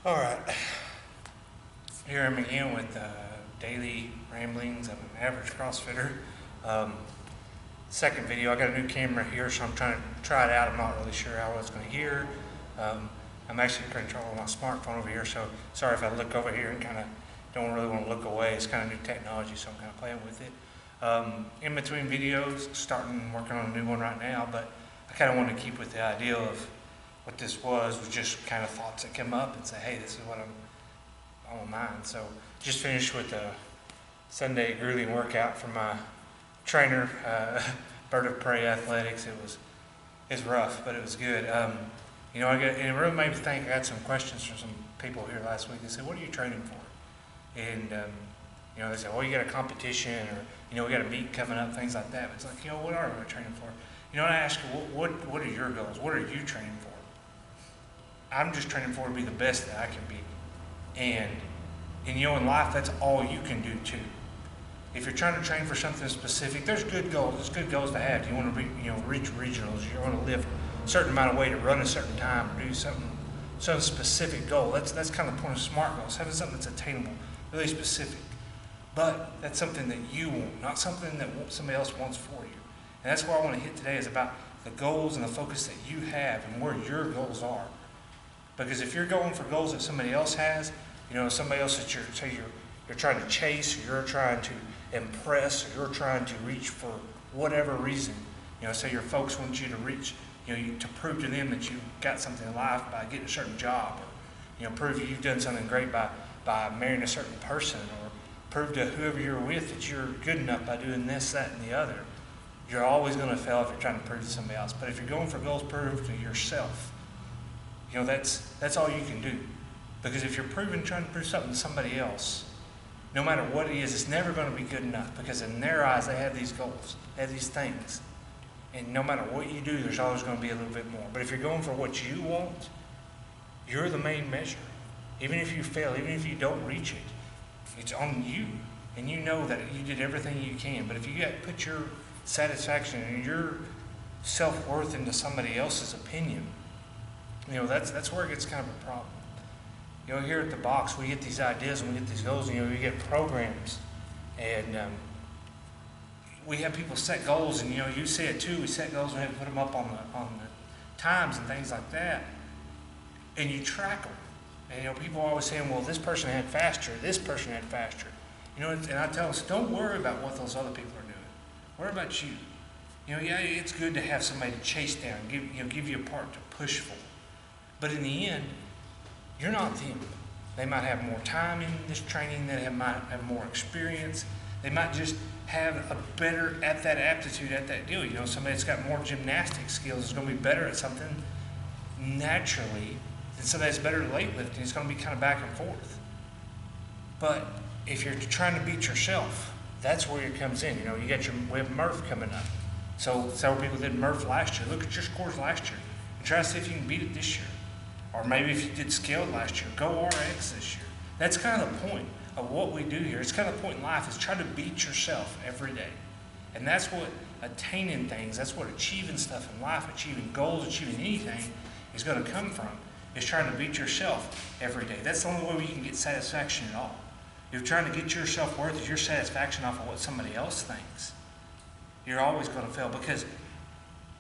All right, here I'm again with daily ramblings of an average CrossFitter. Second video, I got a new camera here, so I'm trying to try it out. I'm not really sure how well it's going to hear. I'm actually controlling my smartphone over here, so sorry if I look over here and kind of don't really want to look away. It's kind of new technology, so I'm kind of playing with it. In between videos, working on a new one right now, but I kind of want to keep with the idea of what this was just kind of thoughts that come up and say, hey, this is what I'm on my mind. So just finished with a Sunday grueling workout from my trainer, Bird of Prey Athletics. It's rough, but it was good. And it really made me think. I got some questions from some people here last week. They said, what are you training for? And they said, well, you got a competition, or we got a meet coming up, things like that. But it's like, what are we training for? And I ask you, what are your goals? What are you training for? I'm just training for to be the best that I can be. And in life, that's all you can do too. If you're trying to train for something specific, there's good goals. There's good goals to have. You want to reach regionals. You want to lift a certain amount of weight, or run a certain time, or do some specific goal. That's kind of the point of SMART goals, having something that's attainable, really specific. But that's something that you want, not something that somebody else wants for you. And that's what I want to hit today, is about the goals and the focus that you have and where your goals are. Because if you're going for goals that somebody else has, somebody else that you're trying to chase, or you're trying to impress, or you're trying to reach for whatever reason, say your folks want you to reach, to prove to them that you got something in life by getting a certain job, or prove you've done something great by marrying a certain person, or prove to whoever you're with that you're good enough by doing this, that, and the other. You're always going to fail if you're trying to prove to somebody else. But if you're going for goals, prove to yourself. That's all you can do. Because if you're trying to prove something to somebody else, no matter what it is, it's never going to be good enough. Because in their eyes, they have these goals, they have these things. And no matter what you do, there's always going to be a little bit more. But if you're going for what you want, you're the main measure. Even if you fail, even if you don't reach it, it's on you. And you know that you did everything you can. But if you put your satisfaction and your self-worth into somebody else's opinion, that's where it gets kind of a problem. Here at the box, we get these ideas and we get these goals, and we get programs, and we have people set goals, and you say it too. We set goals and we have to put them up on the times and things like that, and you track them. And people are always saying, well, this person had faster, this person had faster. And I tell us, don't worry about what those other people are doing. Worry about you. It's good to have somebody to chase down, give you a part to push for. But in the end, you're not them. They might have more time in this training. They might have more experience. They might just have a better at that aptitude, at that deal. Somebody that's got more gymnastic skills is going to be better at something naturally than somebody that's better at weightlifting. It's going to be kind of back and forth. But if you're trying to beat yourself, that's where it comes in. We have Murph coming up. So several people did Murph last year. Look at your scores last year and try to see if you can beat it this year. Or maybe if you did scaled last year, go RX this year. That's kind of the point of what we do here. It's kind of the point in life, is try to beat yourself every day. And that's what attaining things, that's what achieving stuff in life, achieving goals, achieving anything is going to come from, is trying to beat yourself every day. That's the only way you can get satisfaction at all. If you're trying to get your self-worth or your satisfaction off of what somebody else thinks, you're always going to fail, because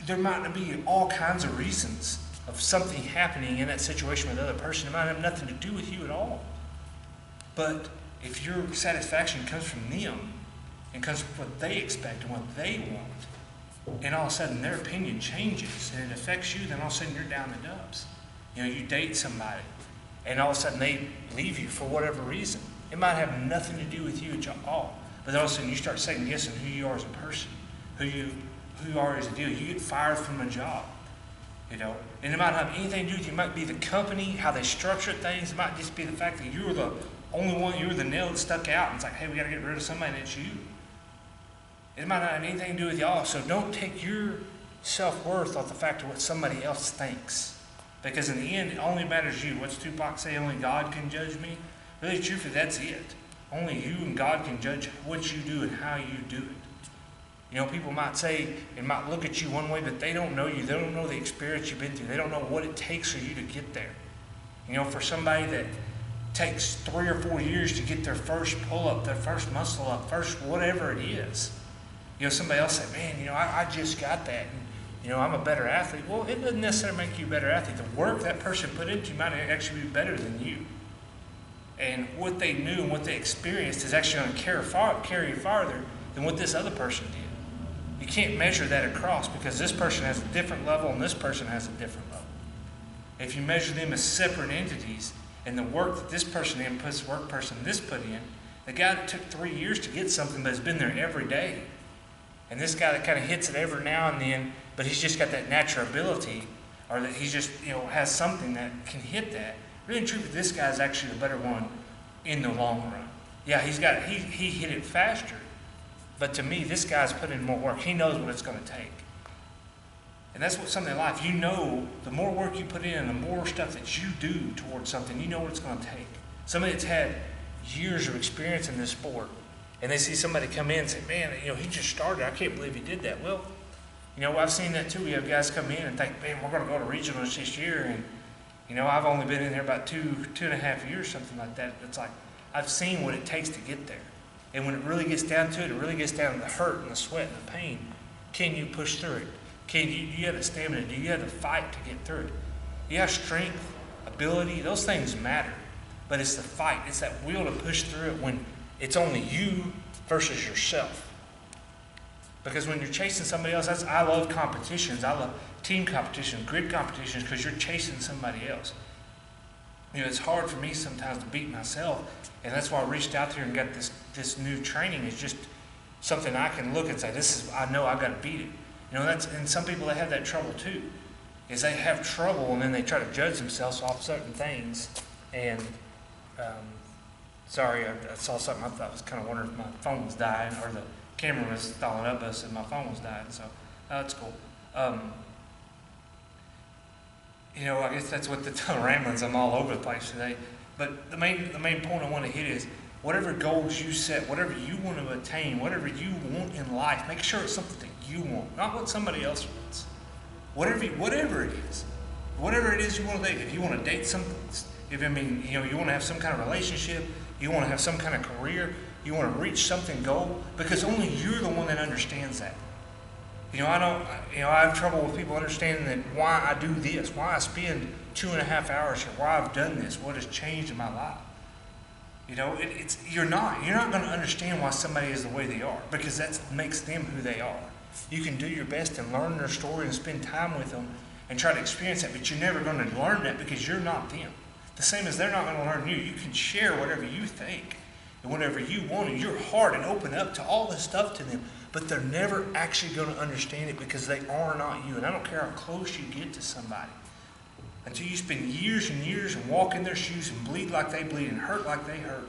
there might be all kinds of reasons of something happening in that situation with the other person. It might have nothing to do with you at all. But if your satisfaction comes from them and comes from what they expect and what they want, and all of a sudden their opinion changes and it affects you, then all of a sudden you're down the dubs. You date somebody and all of a sudden they leave you for whatever reason. It might have nothing to do with you at all. But then all of a sudden you start second guessing who you are as a person, who you are as a deal. You get fired from a job. And it might not have anything to do with you. It might be the company, how they structure things. It might just be the fact that you were the only one, you were the nail that stuck out. And it's like, hey, we got to get rid of somebody, and it's you. It might not have anything to do with y'all. So don't take your self-worth off the fact of what somebody else thinks. Because in the end, it only matters you. What's Tupac say? Only God can judge me. Really, truthfully, that's it. Only you and God can judge what you do and how you do it. People might say and might look at you one way, but they don't know you. They don't know the experience you've been through. They don't know what it takes for you to get there. You know, for somebody that takes 3 or 4 years to get their first pull-up, their first muscle-up, first whatever it is. You know, somebody else say, man, you know, I just got that, and, you know, I'm a better athlete. Well, it doesn't necessarily make you a better athlete. The work that person put into might actually be better than you. And what they knew and what they experienced is actually going to carry farther than what this other person did. You can't measure that across because this person has a different level and this person has a different level. If you measure them as separate entities and the work that this person inputs, work person this put in, the guy that took 3 years to get something but has been there every day, and this guy that kind of hits it every now and then, but he's just got that natural ability, or that he just, you know, has something that can hit that. Really and truly, this guy's actually the better one in the long run. Yeah, he hit it faster, but to me, this guy's put in more work. He knows what it's going to take. And that's what something in life, you know, the more work you put in, the more stuff that you do towards something, you know what it's going to take. Somebody that's had years of experience in this sport, and they see somebody come in and say, man, you know, he just started. I can't believe he did that. Well, you know, I've seen that too. We have guys come in and think, man, we're going to go to regionals this year. And, you know, I've only been in there about two and a half years, something like that. It's like, I've seen what it takes to get there. And when it really gets down to it, it really gets down to the hurt and the sweat and the pain. Can you push through it? Do you have the stamina? Do you have the fight to get through it? You have strength, ability, those things matter. But it's the fight. It's that will to push through it when it's only you versus yourself. Because when you're chasing somebody else, I love competitions. I love team competitions, grid competitions, because you're chasing somebody else. You know, it's hard for me sometimes to beat myself, and that's why I reached out here and got this new training. It's just something I can look and say, I know I got to beat it. You know, and some people, they have that trouble too, is they have trouble and then they try to judge themselves off certain things. And sorry, I saw something. I was kind of wondering if my phone was dying or the camera was stalling up us and my phone was dying. So that's cool. You know, I guess that's what the ramblings. I'm all over the place today. But the main point I want to hit is whatever goals you set, whatever you want to attain, whatever you want in life, make sure it's something that you want, not what somebody else wants. Whatever it is you want to date. If you want to date something, you want to have some kind of relationship, you want to have some kind of career, you want to reach something goal, because only you're the one that understands that. You know, I have trouble with people understanding that why I do this, why I spend 2.5 hours here, why I've done this, what has changed in my life. You know, you're not going to understand why somebody is the way they are, because that makes them who they are. You can do your best and learn their story and spend time with them and try to experience that, but you're never going to learn that because you're not them. The same as they're not going to learn you. You can share whatever you think and whatever you want in your heart and open up to all this stuff to them, but they're never actually going to understand it because they are not you. And I don't care how close you get to somebody. Until you spend years and years and walk in their shoes and bleed like they bleed and hurt like they hurt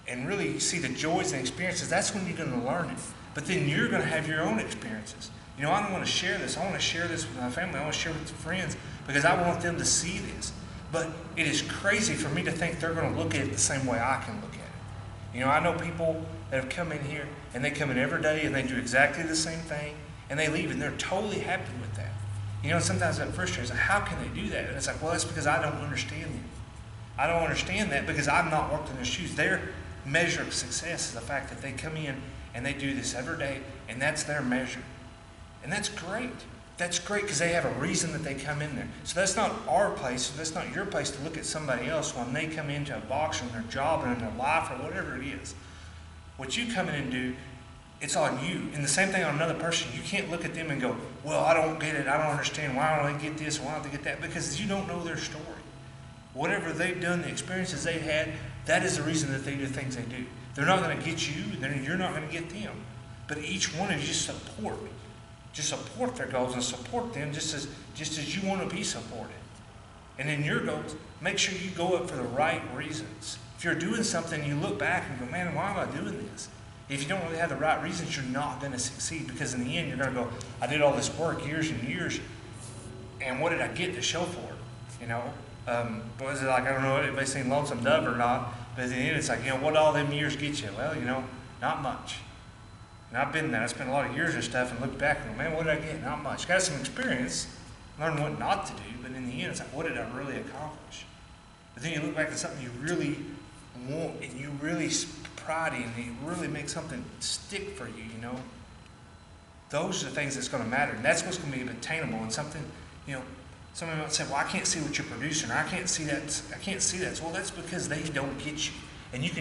and really see the joys and experiences, that's when you're going to learn it. But then you're going to have your own experiences. You know, I don't want to share this. I want to share this with my family. I want to share with friends because I want them to see this. But it is crazy for me to think they're going to look at it the same way I can look at it. You know, I know people that have come in here and they come in every day and they do exactly the same thing and they leave and they're totally happy with that. You know, sometimes that frustrates. Like, how can they do that? And it's like, well, that's because I don't understand them. I don't understand that because I've not worked in their shoes. Their measure of success is the fact that they come in and they do this every day, and that's their measure. And that's great. That's great because they have a reason that they come in there. So that's not our place, that's not your place to look at somebody else when they come into a box or in their job or in their life or whatever it is. What you come in and do, it's on you. And the same thing on another person. You can't look at them and go, well, I don't get it, I don't understand, why don't they get this, why don't they get that? Because you don't know their story. Whatever they've done, the experiences they've had, that is the reason that they do the things they do. They're not going to get you, then you're not going to get them. But each one of you just support their goals and support them just as you want to be supported. And in your goals, make sure you go up for the right reasons. If you're doing something, you look back and go, man, why am I doing this? If you don't really have the right reasons, you're not going to succeed because in the end, you're going to go, I did all this work years and years, and what did I get to show for it? You know, was it like, I don't know if they seen Lonesome Dove or not, but at the end, it's like, you know, what all them years get you? Well, you know, not much. And I've been there. I spent a lot of years of stuff and looked back and go, man, what did I get? Not much. Got some experience, learned what not to do, but in the end, it's like, what did I really accomplish? But then you look back at something you really want and you really pride in, and you really make something stick for you, you know. Those are the things that's going to matter, and that's what's going to be attainable. And something, you know, somebody might say, well, I can't see what you're producing, or I can't see that. Well, that's because they don't get you. And you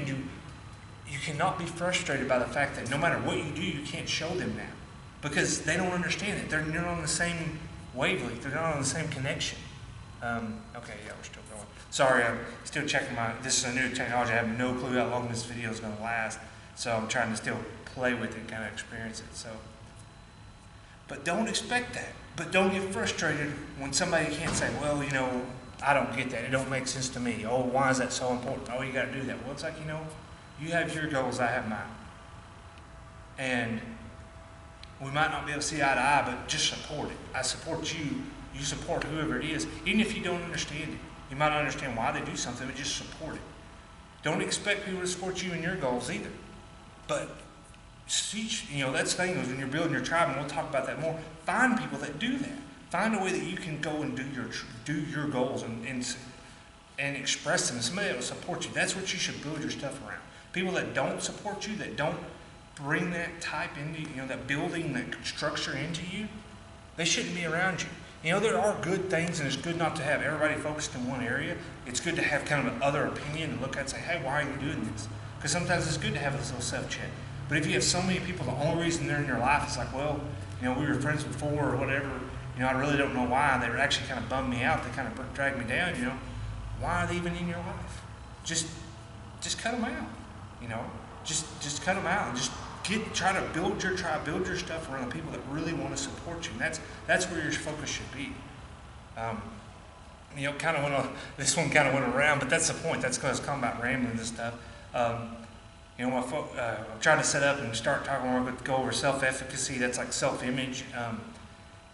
cannot be frustrated by the fact that no matter what you do, you can't show them that. Because they don't understand it. They're not on the same wavelength. They're not on the same connection. Okay, yeah, we're still going. Sorry, I'm still checking this is a new technology. I have no clue how long this video is going to last. So I'm trying to still play with it, kind of experience it. So, but don't expect that. But don't get frustrated when somebody can't say, well, you know, I don't get that. It don't make sense to me. Oh, why is that so important? Oh, you got to do that. Well, it's like, you know, you have your goals, I have mine. And we might not be able to see eye to eye, but just support it. I support you. You support whoever it is. Even if you don't understand it. You might not understand why they do something, but just support it. Don't expect people to support you in your goals either. But, you know, that's the thing is when you're building your tribe, and we'll talk about that more, find people that do that. Find a way that you can go and do your goals and express them. Somebody that will support you. That's what you should build your stuff around. People that don't support you, that don't bring that type into, you know, that building, that structure into you, they shouldn't be around you. You know, there are good things, and it's good not to have everybody focused in one area. It's good to have kind of an other opinion and look at it and say, hey, why are you doing this? Because sometimes it's good to have this little self-check. But if you have so many people, the only reason they're in your life is like, well, you know, we were friends before or whatever, you know, I really don't know why. They were actually kind of bummed me out. They kind of dragged me down, you know. Why are they even in your life? Just cut them out, you know. Just cut them out and just try to build your tribe, build your stuff around the people that really want to support you. And that's where your focus should be. You know, this one kind of went around, but that's the point. That's because it's talking about rambling and stuff. You know, I'm trying to set up and start talking more, but go over self-efficacy. That's like self-image.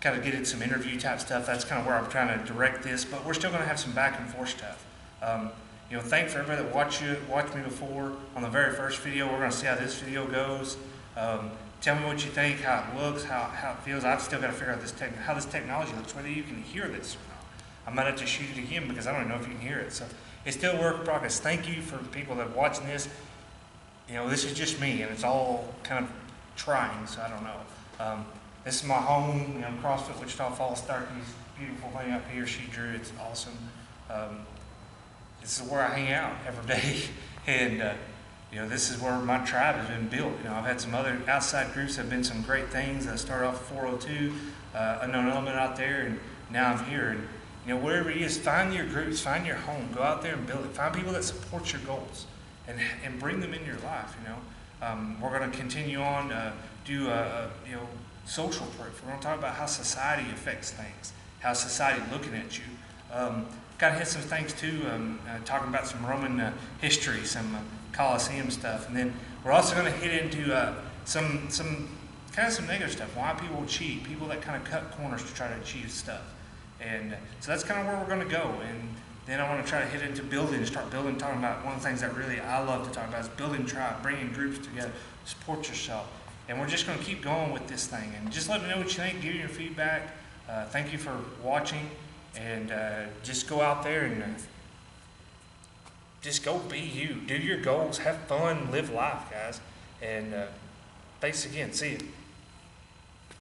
Kind of get into some interview type stuff. That's kind of where I'm trying to direct this, but we're still going to have some back and forth stuff. You know, thanks for everybody that watched me before on the very first video. We're going to see how this video goes. Tell me what you think, how it looks, how it feels. I've still got to figure out how this technology looks, whether you can hear this or not. I might have to shoot it again because I don't even know if you can hear it. So it's still a work in progress. Thank you for the people that are watching this. You know, this is just me, and it's all kind of trying, so I don't know. This is my home, you know, CrossFit Wichita Falls, Starkey's beautiful thing up here. She drew. It's awesome. This is where I hang out every day, and you know, this is where my tribe has been built. You know, I've had some other outside groups that have been some great things. I started off at 402, Unknown Element out there, and now I'm here. And you know, wherever it is, find your groups, find your home, go out there and build it. Find people that support your goals, and bring them in your life. You know, we're going to continue on do you know, social proof. We're going to talk about how society affects things, how society looking at you. Kind of hit some things too, talking about some Roman history, some Colosseum stuff, and then we're also going to hit into some negative stuff. Why people cheat, people that kind of cut corners to try to achieve stuff, and so that's kind of where we're going to go. And then I want to try to hit into building, start building, talking about one of the things that really I love to talk about is building tribe, bringing groups together, support yourself. And we're just going to keep going with this thing. And just let me know what you think. Give me your feedback. Thank you for watching. And just go out there and just go be you. Do your goals. Have fun. Live life, guys. And thanks again. See you.